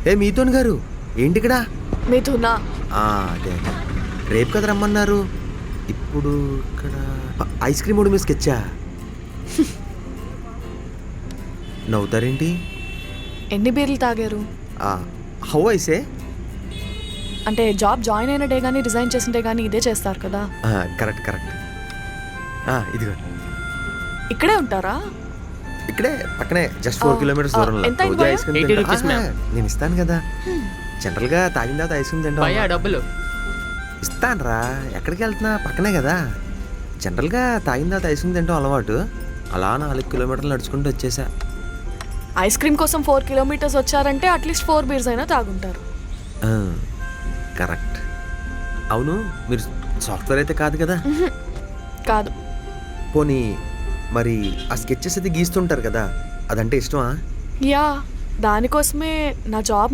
ఏ మీతోని గారు ఏంటి ఇక్కడ? మిథునా. అదే అదే రేపు కదా రమ్మన్నారు. ఇప్పుడు ఇక్కడ ఐస్ క్రీమ్ కూడా మీ స్కెచ్చా? నవ్వుతారేంటి? ఎన్ని బీర్లు తాగారు? హౌ ఐసే? అంటే జాబ్ జాయిన్ అయిన డే కానీ రిజైన్ చేసిన డే కానీ ఇదే చేస్తారు కదా. Correct correct. ఇదిగో ఇక్కడే ఉంటారా? ఇక్కడే పక్కనే జస్ట్ 4 కిలోమీటర్స్ దూరంలో. ఎంత రోజు ఐస్ క్రీమ్ 80 rupees, ma'am. నేను ఇస్తాను కదా. జనరల్గా తాగిన తర్వాత ఐస్ క్రీమ్ తింటాం. డబ్బులు ఇస్తాను రా. ఎక్కడికి వెళ్తున్నా పక్కనే కదా. జనరల్గా తాగిన తర్వాత ఐస్ క్రీమ్ తింటాం అలవాటు. అలా 4 కిలోమీటర్లు నడుచుకుంటూ వచ్చేసా. ఐస్ క్రీమ్ కోసం 4 కిలోమీటర్స్ వచ్చారంటే అట్లీస్ట్ 4 బీర్స్ అయినా తాగుంటారు. కరెక్ట్. అవును, మీరు సాఫ్ట్వేర్ అయితే కాదు కదా? కాదు. పోనీ మరి ఆ స్కెచెస్ అయితే గీస్తుంటారు కదా, అదంటే ఇష్టమా? యా, దానికోసమే నా జాబ్